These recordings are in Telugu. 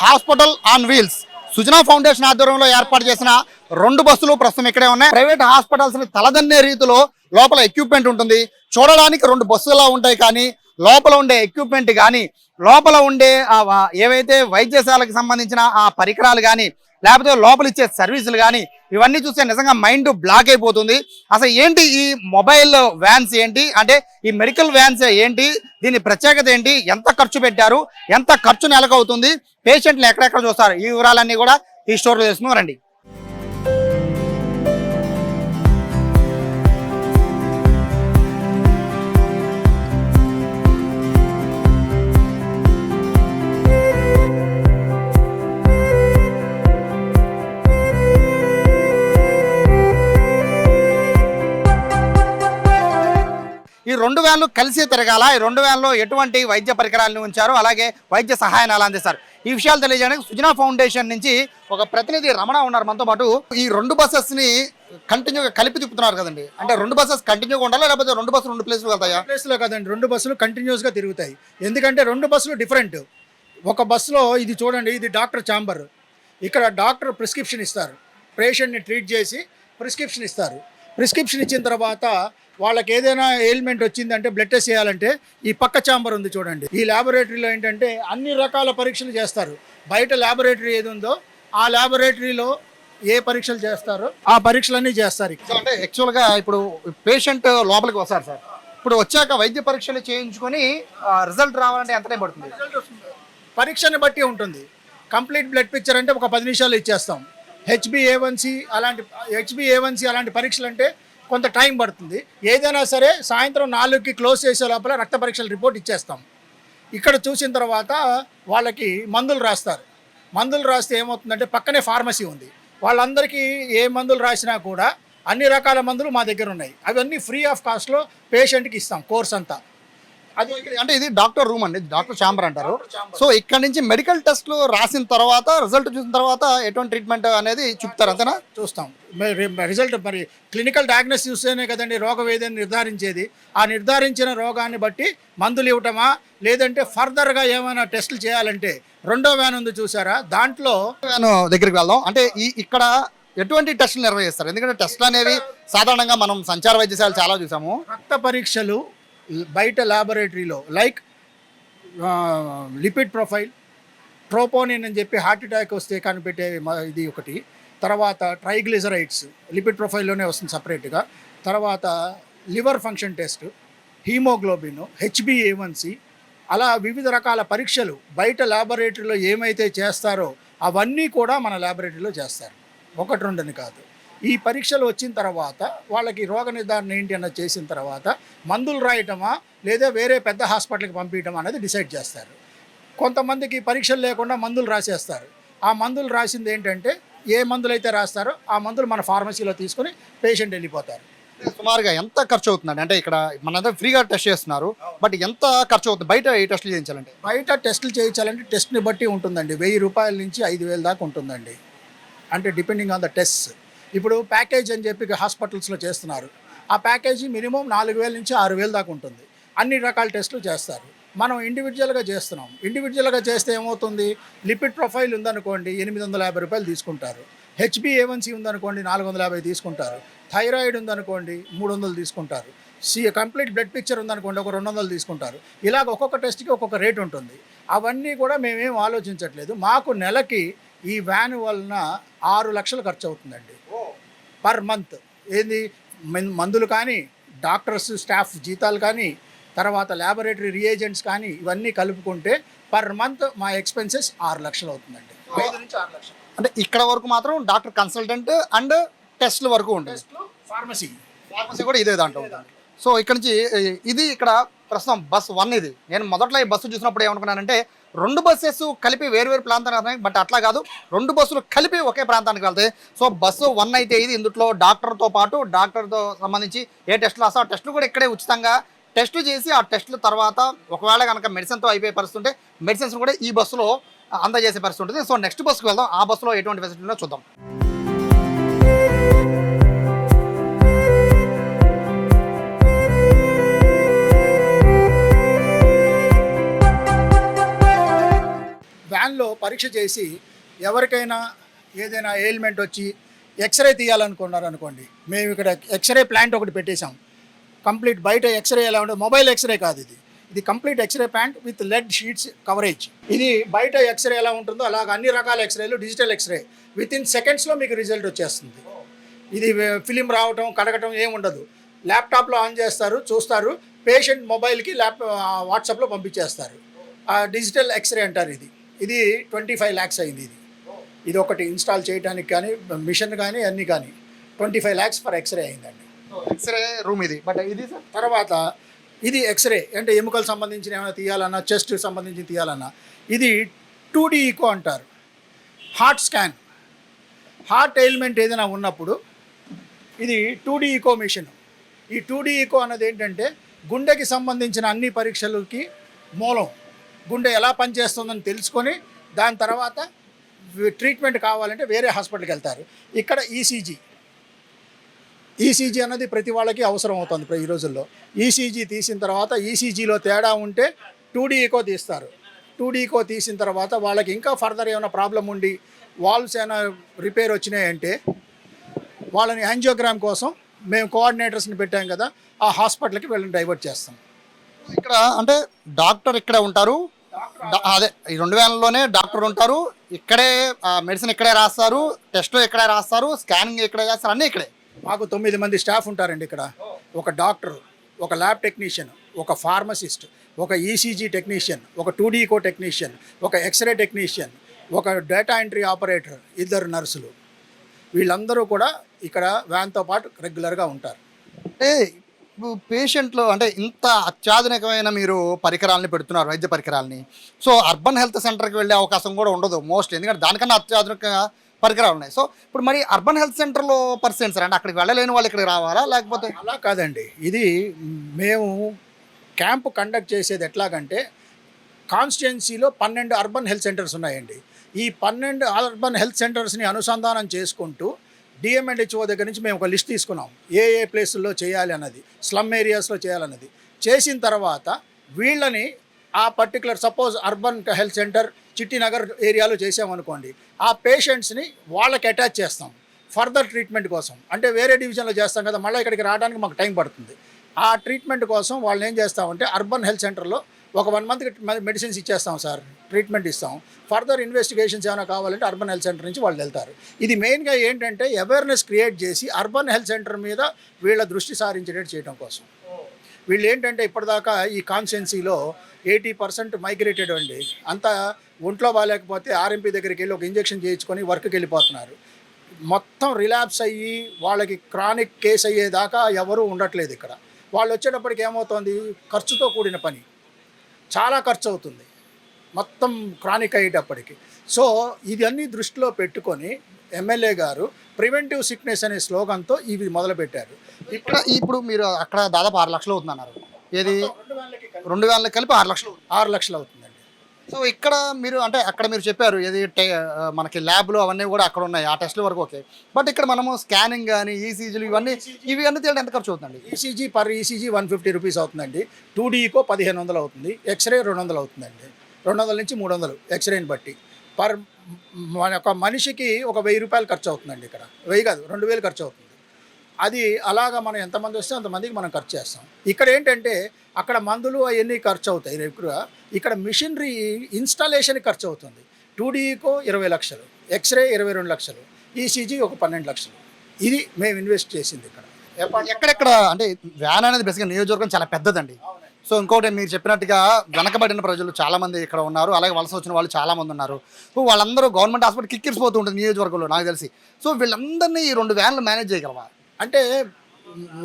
Hospital on wheels Sujana foundation ఆధ్వర్యంలో ఏర్పాటు చేసిన 2 బస్సులు ప్రస్తుతం ఇక్కడే ఉన్నాయి. ప్రైవేట్ హాస్పిటల్స్ ని తలదన్నే రీతిలో లోపల ఎక్విప్మెంట్ ఉంటుంది. చూడడానికి 2 బస్సులా ఉంటాయి, కానీ లోపల ఉండే ఎక్విప్మెంట్ కానీ లోపల ఉండే ఏవైతే వైద్యశాలకు సంబంధించిన ఆ పరికరాలు కానీ లేకపోతే లోపల ఇచ్చే సర్వీసులు కానీ ఇవన్నీ చూస్తే నిజంగా మైండ్ బ్లాక్ అయిపోతుంది. అసలు ఏంటి ఈ మొబైల్ వ్యాన్స్ ఏంటి, అంటే ఈ మెడికల్ వ్యాన్స్ ఏంటి, దీని ప్రత్యేకత ఏంటి, ఎంత ఖర్చు పెట్టారు, ఎంత ఖర్చు నెలకు అవుతుంది, పేషెంట్లు ఎక్కడెక్కడ చూస్తారు, ఈ వివరాలన్నీ కూడా ఈ స్టోర్లో తెలుసుకున్నాం రండి. ఈ 2 వ్యాన్లు కలిసి తిరగాల, ఈ 2 వ్యాన్లో ఎటువంటి వైద్య పరికరాలను ఉంచారు, అలాగే వైద్య సహాయాన్ని ఎలా అందిస్తారు, ఈ విషయాలు తెలియజేయడానికి సుజనా ఫౌండేషన్ నుంచి ఒక ప్రతినిధి రమణ ఉన్నారు మనతో పాటు. ఈ 2 బస్సెస్ ని కంటిన్యూగా కలిపి తిప్పుతున్నారు కదండి, అంటే 2 బస్సెస్ కంటిన్యూగా ఉండాలా లేకపోతే 2 బస్సులు 2 ప్లేసులు వెళ్తాయా? ప్లేస్లో కదండి, 2 బస్సులు కంటిన్యూస్ గా తిరుగుతాయి. ఎందుకంటే 2 బస్సులు డిఫరెంట్. ఒక బస్సులో ఇది చూడండి, ఇది డాక్టర్ ఛాంబర్. ఇక్కడ డాక్టర్ ప్రిస్క్రిప్షన్ ఇస్తారు, పేషెంట్ని ట్రీట్ చేసి ప్రిస్క్రిప్షన్ ఇస్తారు. ప్రిస్క్రిప్షన్ ఇచ్చిన తర్వాత వాళ్ళకి ఏదైనా ఎయిల్మెంట్ వచ్చిందంటే బ్లడ్ టెస్ట్ చేయాలంటే ఈ పక్క ఛాంబర్ ఉంది చూడండి. ఈ ల్యాబొరేటరీలో ఏంటంటే అన్ని రకాల పరీక్షలు చేస్తారు. బయట ల్యాబొరేటరీ ఏది ఉందో ఆ ల్యాబొరేటరీలో ఏ పరీక్షలు చేస్తారో ఆ పరీక్షలన్నీ చేస్తారు. అంటే యాక్చువల్గా ఇప్పుడు పేషెంట్ లోపలికి వస్తారు సార్, ఇప్పుడు వచ్చాక వైద్య పరీక్షలు చేయించుకొని రిజల్ట్ రావాలంటే ఎంత టైం పడుతుంది? పరీక్షని బట్టి ఉంటుంది. కంప్లీట్ బ్లడ్ పిక్చర్ అంటే ఒక 10 నిమిషాలు ఇచ్చేస్తాం. హెచ్బిఏవన్సి అలాంటి పరీక్షలు అంటే కొంత టైం పడుతుంది. ఏదైనా సరే సాయంత్రం 4కి క్లోజ్ చేసే లోపల రక్త పరీక్షల రిపోర్ట్ ఇచ్చేస్తాం. ఇక్కడ చూసిన తర్వాత వాళ్ళకి మందులు రాస్తారు. మందులు రాస్తే ఏమవుతుందంటే పక్కనే ఫార్మసీ ఉంది. వాళ్ళందరికీ ఏ మందులు రాసినా కూడా అన్ని రకాల మందులు మా దగ్గర ఉన్నాయి. అవన్నీ ఫ్రీ ఆఫ్ కాస్ట్లో పేషెంట్కి ఇస్తాం కోర్స్ అంతా. అది అంటే ఇది డాక్టర్ రూమ్ అండి, డాక్టర్ ఛాంబర్ అంటారు. సో ఇక్కడ నుంచి మెడికల్ టెస్ట్లు రాసిన తర్వాత రిజల్ట్ చూసిన తర్వాత ఎటువంటి ట్రీట్మెంట్ అనేది చూపుతారు, అంతేనా? చూస్తాం రిజల్ట్. మరి క్లినికల్ డయాగ్నోసిస్ చూస్తేనే కదండి రోగం ఏదైనా నిర్ధారించేది. ఆ నిర్ధారించిన రోగాన్ని బట్టి మందులు ఇవ్వటమా లేదంటే ఫర్దర్గా ఏమైనా టెస్టులు చేయాలంటే 2వ వ్యాన్ ఉంది చూసారా, దాంట్లో వ్యాన్ దగ్గరికి వెళ్దాం. అంటే ఇక్కడ ఎటువంటి టెస్టులు నిర్వహిస్తారు? ఎందుకంటే టెస్టులు అనేవి సాధారణంగా మనం సంచార వైద్యశాల చాలా చూసాము. రక్త పరీక్షలు బయట ల్యాబొరేటరీలో లైక్ లిపిడ్ ప్రొఫైల్, ట్రోపోనిన్ అని చెప్పి హార్ట్ అటాక్ వస్తే కనిపెట్టే ఇది ఒకటి. తర్వాత ట్రైగ్లిజరైడ్స్ లిపిడ్ ప్రొఫైల్లోనే వస్తుంది సపరేట్గా. తర్వాత లివర్ ఫంక్షన్ టెస్ట్, హీమోగ్లోబిన్, హెచ్బిఏవన్సి, అలా వివిధ రకాల పరీక్షలు బయట ల్యాబొరేటరీలో ఏమైతే చేస్తారో అవన్నీ కూడా మన ల్యాబొరేటరీలో చేస్తారు. 1-2 కాదు. ఈ పరీక్షలు వచ్చిన తర్వాత వాళ్ళకి రోగ నిర్ధారణ ఏంటి అన్నది చేసిన తర్వాత మందులు రాయటమా లేదా వేరే పెద్ద హాస్పిటల్కి పంపించడం అనేది డిసైడ్ చేస్తారు. కొంతమందికి పరీక్షలు లేకుండా మందులు రాసేస్తారు. ఆ మందులు రాసింది ఏంటంటే ఏ మందులు అయితే రాస్తారో ఆ మందులు మన ఫార్మసీలో తీసుకుని పేషెంట్ వెళ్ళిపోతారు. సుమారుగా ఎంత ఖర్చు అవుతుందండి? అంటే ఇక్కడ మనంతా ఫ్రీగా టెస్ట్ చేస్తున్నారు, బట్ ఎంత ఖర్చు అవుతుంది బయట ఈ టెస్టులు చేయించాలంటే? బయట టెస్టులు చేయించాలంటే టెస్ట్ని బట్టి ఉంటుందండి. 1000 రూపాయల నుంచి 5000 దాకా ఉంటుందండి. అంటే డిపెండింగ్ ఆన్ ద టెస్ట్. ఇప్పుడు ప్యాకేజ్ అని చెప్పి హాస్పిటల్స్లో చేస్తున్నారు. ఆ ప్యాకేజీ మినిమం 4000 నుంచి 6000 దాకా ఉంటుంది. అన్ని రకాల టెస్టులు చేస్తారు. మనం ఇండివిజువల్గా చేస్తున్నాం. ఇండివిజువల్గా చేస్తే ఏమవుతుంది, లిపిడ్ ప్రొఫైల్ ఉందనుకోండి 850 రూపాయలు తీసుకుంటారు. హెచ్బిఏవన్సి ఉందనుకోండి 450 తీసుకుంటారు. థైరాయిడ్ ఉందనుకోండి 300 తీసుకుంటారు. కంప్లీట్ బ్లడ్ పిక్చర్ ఉందనుకోండి ఒక 200 తీసుకుంటారు. ఇలాగ ఒక్కొక్క టెస్ట్కి ఒక్కొక్క రేట్ ఉంటుంది. అవన్నీ కూడా మేమేం ఆలోచించట్లేదు. మాకు నెలకి ఈ వ్యాన్ వలన 6 లక్షలు ఖర్చు అవుతుందండి పర్ మంత్. ఏంది మందులు కానీ, డాక్టర్స్ స్టాఫ్ జీతాలు కానీ, తర్వాత ల్యాబొరేటరీ రియేజెంట్స్ కానీ ఇవన్నీ కలుపుకుంటే పర్ మంత్ మా ఎక్స్పెన్సెస్ 6 లక్షలు అవుతుందండి. 5 నుంచి 6 లక్షలు. అంటే ఇక్కడ వరకు మాత్రం డాక్టర్ కన్సల్టెంట్ అండ్ టెస్ట్ల వరకు ఉంటుంది. ఫార్మసీ కూడా ఇదే దాంట్లో ఉంటుంది. సో ఇక్కడ నుంచి ఇది ఇక్కడ ప్రస్తుతం బస్ 1 ఇది. నేను మొదట్లో ఈ బస్సు చూసినప్పుడు ఏమనుకున్నానంటే 2 బస్సెస్ కలిపి వేరు ప్రాంతానికి వెళ్తాయి, బట్ అట్లా కాదు, 2 బస్సులు కలిపి ఒకే ప్రాంతానికి వెళ్తాయి. సో బస్సు 1 అయితే ఇది. ఇందులో డాక్టర్తో పాటు డాక్టర్తో సంబంధించి ఏ టెస్టులు వస్తాయో ఆ టెస్టులు కూడా ఇక్కడే ఉచితంగా టెస్ట్ చేసి ఆ టెస్టుల తర్వాత ఒకవేళ కనుక మెడిసిన్తో అయిపోయే పరిస్థితి ఉంటే మెడిసిన్స్ కూడా ఈ బస్సులో అందజేసే పరిస్థితి ఉంటుంది. సో నెక్స్ట్ బస్సుకు వెళ్దాం, ఆ బస్సులో ఎటువంటి ఫెసిలిటీ ఉందో చూద్దాం. వ్యాన్లో పరీక్ష చేసి ఎవరికైనా ఏదైనా ఎయిల్మెంట్ వచ్చి ఎక్స్రే తీయాలనుకున్నారు అనుకోండి, మేము ఇక్కడ ఎక్స్రే ప్లాంట్ ఒకటి పెట్టేశాం. కంప్లీట్ బయట ఎక్స్రే ఎలా ఉంటుంది, మొబైల్ ఎక్స్రే కాదు ఇది, ఇది complete x-ray plant with lead sheets coverage. ఇది బయట ఎక్స్రే ఎలా ఉంటుందో అలాగ అన్ని రకాల ఎక్స్రేలు, డిజిటల్ ఎక్స్రే విత్ ఇన్ సెకండ్స్లో మీకు రిజల్ట్ వచ్చేస్తుంది. ఇది ఫిలిం రావటం కడగటం ఏమి ఉండదు. ల్యాప్టాప్లో ఆన్ చేస్తారు, చూస్తారు, పేషెంట్ మొబైల్కి వాట్సాప్లో పంపించేస్తారు. డిజిటల్ ఎక్స్రే అంటారు ఇది. ఇది 25 lakhs అయింది. ఇది ఒకటి ఇన్స్టాల్ చేయడానికి కానీ మిషన్ కానీ అన్నీ కానీ 25 lakhs ఫర్ ఎక్స్రే అయిందండి. ఎక్స్రే రూమ్ ఇది. బట్ ఇది సార్ తర్వాత ఇది ఎక్స్రే అంటే ఎముకలు సంబంధించిన ఏమైనా తీయాలన్నా, చెస్ట్ సంబంధించి తీయాలన్నా, ఇది 2D ఈకో అంటారు. హార్ట్ స్కాన్, హార్ట్ ఎయిల్మెంట్ ఏదైనా ఉన్నప్పుడు ఇది 2D ఈకో మిషన్. ఈ 2D ఈకో అన్నది ఏంటంటే గుండెకి సంబంధించిన అన్ని పరీక్షలకి మూలం. గుండె ఎలా పనిచేస్తుందని తెలుసుకొని దాని తర్వాత ట్రీట్మెంట్ కావాలంటే వేరే హాస్పిటల్కి వెళ్తారు. ఇక్కడ ఈసీజీ అన్నది ప్రతి వాళ్ళకి అవసరం అవుతుంది ఈ రోజుల్లో. ఈసీజీ తీసిన తర్వాత ఈసీజీలో తేడా ఉంటే 2D ఈకో తీస్తారు. 2D ఈకో తీసిన తర్వాత వాళ్ళకి ఇంకా ఫర్దర్ ఏమైనా ప్రాబ్లం ఉండి వాల్వ్స్ ఏమైనా రిపేర్ వచ్చినాయంటే వాళ్ళని యాంజియోగ్రామ్ కోసం మేము కోఆర్డినేటర్స్ని పెట్టాం కదా, ఆ హాస్పిటల్కి వెళ్ళి డైవర్ట్ చేస్తాం. ఇక్కడ అంటే డాక్టర్ ఇక్కడే ఉంటారు, అదే ఈ 2 వ్యాన్లోనే డాక్టర్ ఉంటారు, ఇక్కడే మెడిసిన్ ఇక్కడే రాస్తారు, టెస్ట్లు ఇక్కడే రాస్తారు, స్కానింగ్ ఇక్కడే చేస్తారు, అన్నీ ఇక్కడే. మాకు 9 మంది స్టాఫ్ ఉంటారండి ఇక్కడ. ఒక డాక్టర్, ఒక ల్యాబ్ టెక్నీషియన్, ఒక ఫార్మసిస్ట్, ఒక ఈసీజీ టెక్నీషియన్, ఒక 2D ఈకో టెక్నీషియన్, ఒక ఎక్స్రే టెక్నీషియన్, ఒక డేటా ఎంట్రీ ఆపరేటర్, 2 నర్సులు. వీళ్ళందరూ కూడా ఇక్కడ వ్యాన్తో పాటు రెగ్యులర్గా ఉంటారు. అంటే పేషెంట్లు అంటే ఇంత అత్యాధునికమైన మీరు పరికరాలని పెడుతున్నారు, వైద్య పరికరాలని. సో అర్బన్ హెల్త్ సెంటర్కి వెళ్ళే అవకాశం కూడా ఉండదు మోస్ట్, ఎందుకంటే దానికన్నా అత్యాధునిక పరికరాలు ఉన్నాయి. సో ఇప్పుడు మరి అర్బన్ హెల్త్ సెంటర్లో పరిస్థితి సార్, అంటే అక్కడికి వెళ్ళలేని వాళ్ళు ఇక్కడికి రావాలా లేకపోతే? అలా కాదండి, ఇది మేము క్యాంపు కండక్ట్ చేసేది ఎట్లాగంటే కాన్స్టిట్యున్సీలో 12 అర్బన్ హెల్త్ సెంటర్స్ ఉన్నాయండి. ఈ 12 అర్బన్ హెల్త్ సెంటర్స్ని అనుసంధానం చేసుకుంటూ డిఎంఎండ్హెచ్ఓ దగ్గర నుంచి మేము ఒక లిస్ట్ తీసుకున్నాం, ఏ ప్లేసుల్లో చేయాలి అన్నది, స్లమ్ ఏరియాస్లో చేయాలన్నది. చేసిన తర్వాత వీళ్ళని ఆ particular suppose urban health centre Chittinagar ఏరియాలో చేసామనుకోండి, ఆ పేషెంట్స్ని వాళ్ళకి అటాచ్ చేస్తాం ఫర్దర్ ట్రీట్మెంట్ కోసం. అంటే వేరే డివిజన్లో చేస్తాం కదా, మళ్ళీ ఇక్కడికి రావడానికి మాకు టైం పడుతుంది. ఆ ట్రీట్మెంట్ కోసం వాళ్ళని ఏం చేస్తామంటే అర్బన్ హెల్త్ సెంటర్లో ఒక 1 monthకి మెడిసిన్స్ ఇచ్చేస్తాం సార్, ట్రీట్మెంట్ ఇస్తాం. ఫర్దర్ ఇన్వెస్టిగేషన్స్ ఏమైనా కావాలంటే అర్బన్ హెల్త్ సెంటర్ నుంచి వాళ్ళు వెళ్తారు. ఇది మెయిన్గా ఏంటంటే అవేర్నెస్ క్రియేట్ చేసి అర్బన్ హెల్త్ సెంటర్ మీద వీళ్ళ దృష్టి సారించేటట్టు చేయడం కోసం. వీళ్ళు ఏంటంటే ఇప్పటిదాకా ఈ కాన్స్టిట్యున్సీలో 80% మైగ్రేటెడ్ అండి. అంతా ఒంట్లో బాగాలేకపోతే ఆర్ఎంపీ దగ్గరికి వెళ్ళి ఒక ఇంజెక్షన్ చేయించుకొని వర్క్కి వెళ్ళిపోతున్నారు. మొత్తం రిలాప్స్ అయ్యి వాళ్ళకి క్రానిక్ కేసు అయ్యేదాకా ఎవరూ ఉండట్లేదు ఇక్కడ. వాళ్ళు వచ్చేటప్పటికి ఏమవుతుంది, ఖర్చుతో కూడిన పని, చాలా ఖర్చు అవుతుంది మొత్తం క్రానిక్ అయ్యేటప్పటికి. సో ఇవన్నీ దృష్టిలో పెట్టుకొని ఎమ్మెల్యే గారు ప్రివెంటివ్ సిక్నెస్ అనే స్లోగన్తో ఇవి మొదలుపెట్టారు. ఇప్పుడు మీరు అక్కడ దాదాపు 6 లక్షలు అవుతుంది అన్నారు, ఏది 2 వ్యాన్లకు కలిపి 6 లక్షలు, 6 లక్షలు అవుతుందండి. సో ఇక్కడ మీరు అంటే అక్కడ మీరు చెప్పారు ఏది మనకి ల్యాబ్లు అవన్నీ కూడా అక్కడ ఉన్నాయి, ఆ టెస్ట్ల వరకు ఓకే. బట్ ఇక్కడ మనము స్కానింగ్ కానీ ఈసీజీలు ఇవన్నీ తేడా ఎంత ఖర్చు అవుతుందండి? ఈసీజీ పర్ ఈసీజీ 150 రూపీస్ అవుతుందండి. 2D ఈకో 1500 అవుతుంది, ఎక్స్రే 200 అవుతుందండి. 200 నుంచి 300 ఎక్స్రేని బట్టి. పర్ మన ఒక మనిషికి ఒక 1000 రూపాయలు ఖర్చు అవుతుందండి. ఇక్కడ 1000 కాదు 2000 ఖర్చు అవుతుంది. అది అలాగా మనం ఎంతమంది వస్తే అంతమందికి మనం ఖర్చు చేస్తాం. ఇక్కడ ఏంటంటే అక్కడ మందులు అవన్నీ ఖర్చు అవుతాయి ఎక్కువగా, ఇక్కడ మిషనరీ ఇన్స్టాలేషన్కి ఖర్చు అవుతుంది. 2D ఈకో 20 లక్షలు, ఎక్స్రే 22 లక్షలు, ఈసీజీ ఒక 12 లక్షలు. ఇది మేము ఇన్వెస్ట్ చేసింది ఇక్కడ. ఎక్కడెక్కడ అంటే వ్యాన్ అనేది బేసిక్గా నియోజకవర్గం చాలా పెద్దదండి. సో ఇంకోటి మీరు చెప్పినట్టుగా వెనకబడిన ప్రజలు చాలామంది ఇక్కడ ఉన్నారు, అలాగే వలస వచ్చిన వాళ్ళు చాలామంది ఉన్నారు. సో వాళ్ళందరూ గవర్నమెంట్ హాస్పిటల్ కిక్కిరిసిపోతూ ఉంటుంది నియోజకవర్గంలో నాకు తెలిసి. సో వీళ్ళందరినీ ఈ 2 వ్యాన్లు మేనేజ్ చేయగలవా? అంటే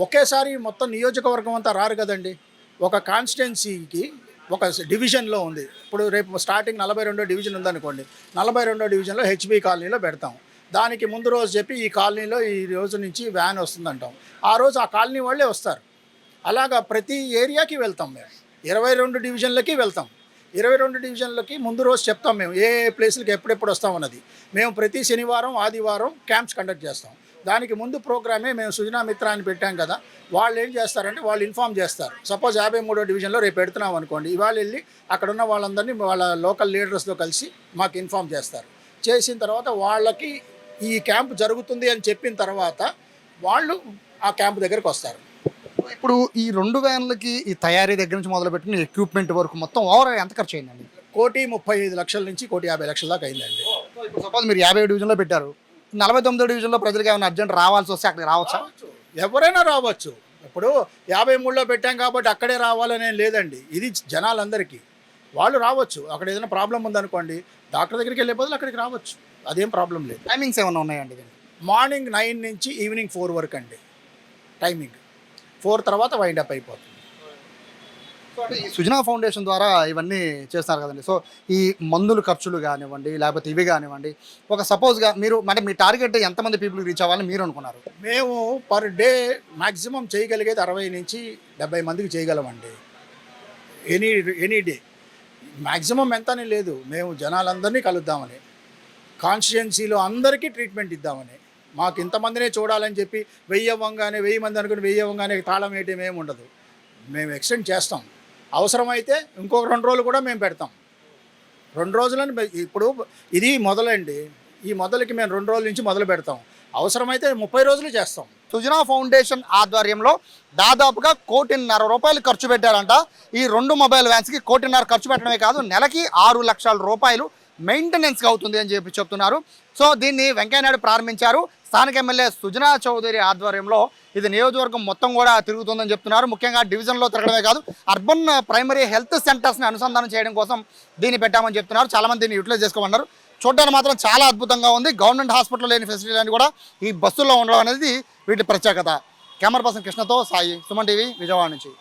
ఒకేసారి మొత్తం నియోజకవర్గం అంతా రారు కదండి. ఒక కాన్స్టిట్యున్సీకి ఒక డివిజన్లో ఉంది. ఇప్పుడు రేపు స్టార్టింగ్ 42వ డివిజన్ ఉందనుకోండి, 42వ డివిజన్లో హెచ్బి కాలనీలో పెడతాం. దానికి ముందు రోజు చెప్పి ఈ కాలనీలో ఈ రోజు నుంచి వ్యాన్ వస్తుందంటాం. ఆ రోజు ఆ కాలనీ వాళ్ళే వస్తారు. అలాగా ప్రతి ఏరియాకి వెళ్తాం మేము. 22 డివిజన్లకి వెళ్తాం. 22 డివిజన్లకి ముందు రోజు చెప్తాం మేము ఏ ప్లేసులకి ఎప్పుడెప్పుడు వస్తామన్నది. మేము ప్రతి శనివారం ఆదివారం క్యాంప్స్ కండక్ట్ చేస్తాం. దానికి ముందు ప్రోగ్రామే మేము సుజనా మిత్ర అని పెట్టాం కదా, వాళ్ళు ఏం చేస్తారంటే వాళ్ళు ఇన్ఫామ్ చేస్తారు. సపోజ్ 53వ డివిజన్లో రేపు పెడుతున్నాం అనుకోండి, ఇవాళ వెళ్ళి అక్కడ ఉన్న వాళ్ళందరినీ వాళ్ళ లోకల్ లీడర్స్తో కలిసి మాకు ఇన్ఫామ్ చేస్తారు. చేసిన తర్వాత వాళ్ళకి ఈ క్యాంప్ జరుగుతుంది అని చెప్పిన తర్వాత వాళ్ళు ఆ క్యాంప్ దగ్గరికి వస్తారు. ఇప్పుడు ఈ 2 వ్యాన్లకి ఈ తయారీ దగ్గర నుంచి మొదలు పెట్టిన ఎక్విప్మెంట్ వరకు మొత్తం ఓవర్ ఎంత ఖర్చు అయిందండి? 1,35,00,000 నుంచి 1,50,00,000 దాకా అయిందండి. ఇప్పుడు సపోజ్ మీరు 50 డివిజన్లో పెట్టారు, 49 డివిజన్లో ప్రజలకు ఏమైనా అర్జెంట్ రావాల్సి వస్తే అక్కడికి రావచ్చా? ఎవరైనా రావచ్చు. ఇప్పుడు 53లో పెట్టాం కాబట్టి అక్కడే రావాలనే లేదండి, ఇది జనాలందరికీ. వాళ్ళు రావచ్చు. అక్కడ ఏదైనా ప్రాబ్లం ఉందనుకోండి, డాక్టర్ దగ్గరికి వెళ్ళే బదులు అక్కడికి రావచ్చు, అదేం ప్రాబ్లం లేదు. టైమింగ్స్ ఏమైనా ఉన్నాయండి దీనికి? మార్నింగ్ 9 నుంచి ఈవినింగ్ 4 వరకు అండి టైమింగ్. 4 తర్వాత వైండప్ అయిపోతుంది. సో అంటే ఈ సుజనా ఫౌండేషన్ ద్వారా ఇవన్నీ చేస్తున్నారు కదండి. సో ఈ మందుల ఖర్చులు కానివ్వండి, లేకపోతే ఇవి కానివ్వండి, ఒక సపోజ్గా మీరు అంటే మీ టార్గెట్ ఎంతమంది పీపుల్కి రీచ్ అవ్వాలని మీరు అనుకున్నారు? మేము పర్ డే మ్యాక్సిమం చేయగలిగేది 60 నుంచి 70 మందికి చేయగలమండి. ఎనీ డే మ్యాక్సిమం ఎంతనే లేదు, మేము జనాలందరినీ కలుద్దామని, కాన్స్టిట్యుయెన్సీలో అందరికీ ట్రీట్మెంట్ ఇద్దామని. మాకు ఇంతమందినే చూడాలని చెప్పి 1000 అవ్వంగానే 1000 మంది అనుకుని 1000 అవ్వంగానే తాళం వేయటం ఏమి ఉండదు. మేము ఎక్స్టెండ్ చేస్తాం. అవసరమైతే ఇంకొక 2 రోజులు కూడా మేము పెడతాం. 2 రోజులని ఇప్పుడు ఇది మొదలండి, ఈ మొదలుకి మేము 2 రోజుల నుంచి మొదలు పెడతాం. అవసరమైతే 30 రోజులు చేస్తాం. సుజనా ఫౌండేషన్ ఆధ్వర్యంలో దాదాపుగా 1,50,00,000 రూపాయలు ఖర్చు పెట్టారంట. ఈ 2 మొబైల్ వ్యాన్స్కి 1,50,00,000 ఖర్చు పెట్టడమే కాదు, నెలకి 6 లక్షల రూపాయలు మెయింటెనెన్స్కి అవుతుంది అని చెప్పి చెప్తున్నారు. సో దీన్ని వెంకయ్యనాయుడు ప్రారంభించారు. స్థానిక ఎమ్మెల్యే సుజనా చౌదరి ఆధ్వర్యంలో ఇది నియోజకవర్గం మొత్తం కూడా తిరుగుతుందని చెప్తున్నారు. ముఖ్యంగా డివిజన్లో తిరగడమే కాదు, అర్బన్ ప్రైమరీ హెల్త్ సెంటర్స్ని అనుసంధానం చేయడం కోసం దీన్ని పెట్టామని చెప్తున్నారు. చాలామంది దీన్ని యూటిలైజ్ చేసుకోమన్నారు. చూడడానికి మాత్రం చాలా అద్భుతంగా ఉంది. గవర్నమెంట్ హాస్పిటల్ లేని ఫెసిలిటీలన్నీ కూడా ఈ బస్సుల్లో ఉండడం అనేది వీటి ప్రత్యేకత. కెమెరా పర్సన్ కృష్ణతో సాయి, సుమన్ టీవీ, విజయవాడ నుంచి.